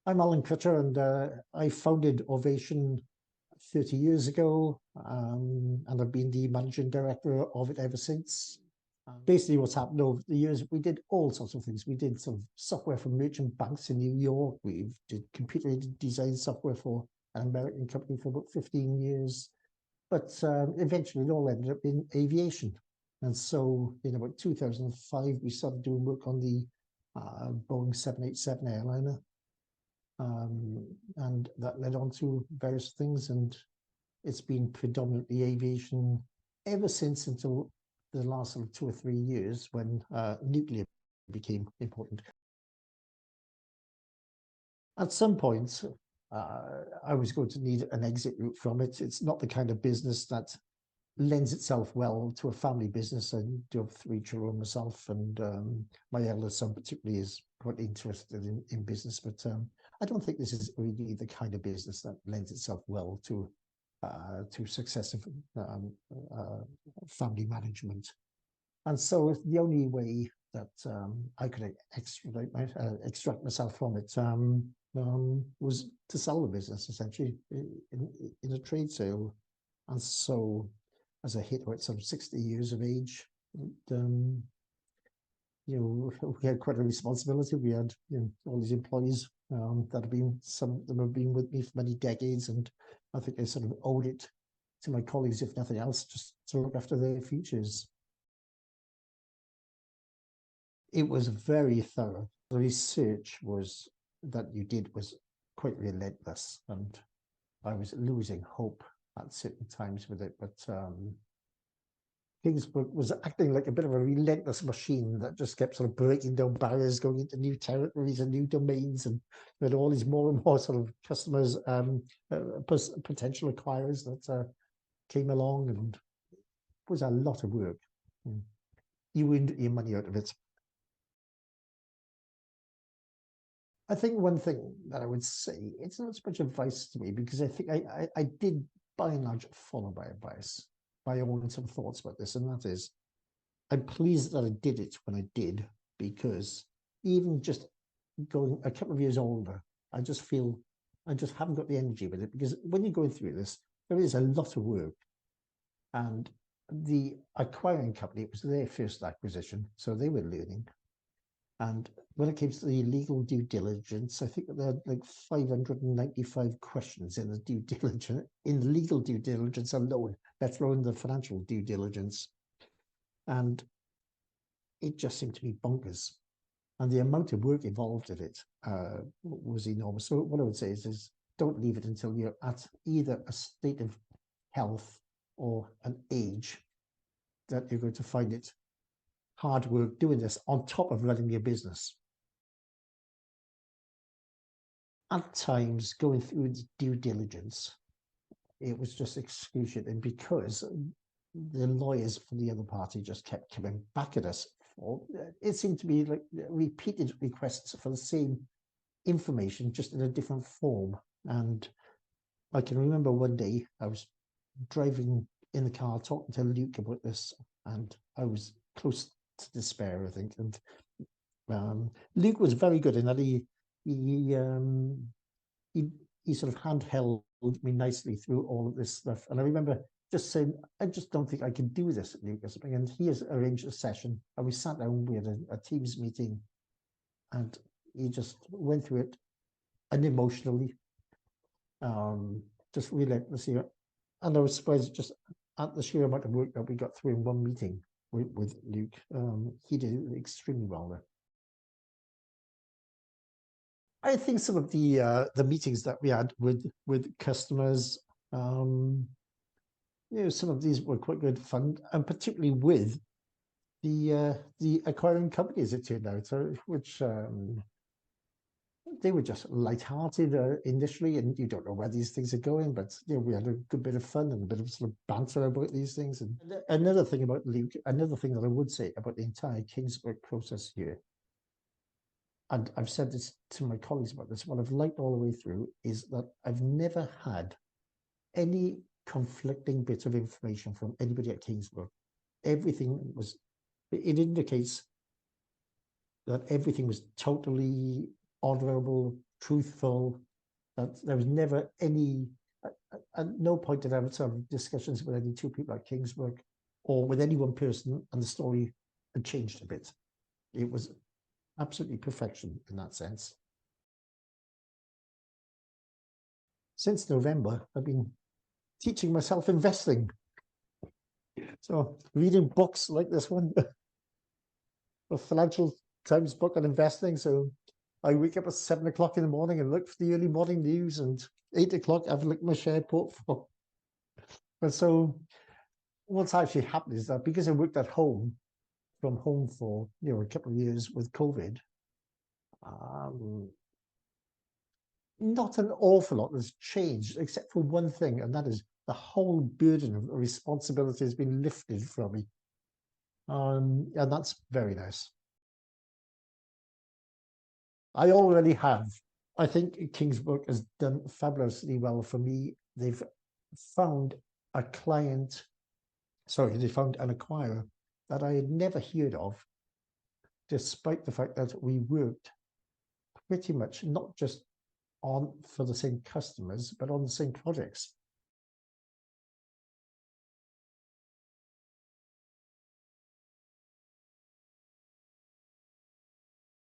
I'm Alan Crutcher, and I founded Auvation 30 years ago, and I've been the managing director of it ever since. Basically, what's happened over the years, we did all sorts of things. We did sort of software for merchant banks in New York. We did computer-aided design software for an American company for about 15 years. But eventually, it all ended up in aviation. And so in about 2005, we started doing work on the Boeing 787 airliner. And that led on to various things, and it's been predominantly aviation ever since, until the last sort of 2 or 3 years when nuclear became important. At some point, I was going to need an exit route from it. It's not the kind of business that lends itself well to a family business. I do have 3 children myself, and my eldest son particularly is quite interested in business, but I don't think this is really the kind of business that lends itself well to successive family management. And so the only way that I could extract myself from it was to sell the business, essentially, in a trade sale. And so as I hit about some 60 years of age, we had quite a responsibility. We had all these employees that have been, some of them have been with me for many decades, and I think I sort of owed it to my colleagues, if nothing else, just to look after their futures. It was very thorough. The research that you did was quite relentless, and I was losing hope at certain times with it, but Kingsbrook was acting like a bit of a relentless machine that just kept sort of breaking down barriers, going into new territories and new domains, and we had all these more and more sort of customers, potential acquirers that came along, and it was a lot of work. You wouldn't get your money out of it. I think one thing that I would say, it's not so much advice to me, because I think I did by and large follow my advice, my own some thoughts about this, and that is, I'm pleased that I did it when I did, because even just going a couple of years older, I just feel I just haven't got the energy with it, because when you're going through this, there is a lot of work. And the acquiring company, it was their first acquisition, so they were learning. And when it came to the legal due diligence, I think there are like 595 questions in the due diligence, in legal due diligence alone, let alone the financial due diligence. And it just seemed to be bonkers. And the amount of work involved in it was enormous. So what I would say is don't leave it until you're at either a state of health or an age that you're going to find it hard work doing this on top of running your business. At times, going through the due diligence, it was just excruciating, because the lawyers from the other party just kept coming back at us. It seemed to be like repeated requests for the same information, just in a different form. And I can remember one day I was driving in the car talking to Luke about this, and I was close to despair, I think. And Luke was very good in that he sort of handheld me nicely through all of this stuff. And I remember just saying, I just don't think I can do this, Luke, or something. And he has arranged a session, and we sat down, we had a Teams meeting, and he just went through it unemotionally, just relentlessly. And I was surprised just at the sheer amount of work that we got through in one meeting with Luke. He did it extremely well there. I think some of the meetings that we had with customers, some of these were quite good fun, and particularly with the acquiring companies, it turned out, which they were just light-hearted initially, and you don't know where these things are going, but we had a good bit of fun and a bit of sort of banter about these things. And another thing about Luke, another thing that I would say about the entire Kingsbrook process here, and I've said this to my colleagues about this, what I've liked all the way through is that I've never had any conflicting bit of information from anybody at Kingsbrook. Everything was, it indicates that everything was totally honourable, truthful. That there was never any, at no point did I ever have discussions with any two people at Kingsburg or with any one person, and the story had changed a bit. It was absolutely perfection in that sense. Since November, I've been teaching myself investing. So reading books like this one, a Financial Times book on investing. So I wake up at 7 o'clock in the morning and look for the early morning news, and 8 o'clock I've looked at my share portfolio. And so what's actually happened is that because I worked at home, from home for a couple of years with COVID, not an awful lot has changed, except for one thing, and that is the whole burden of responsibility has been lifted from me. And that's very nice. I already have. I think Kingsburg has done fabulously well for me. They've found a client, they found an acquirer that I had never heard of, despite the fact that we worked pretty much not just for the same customers, but on the same projects.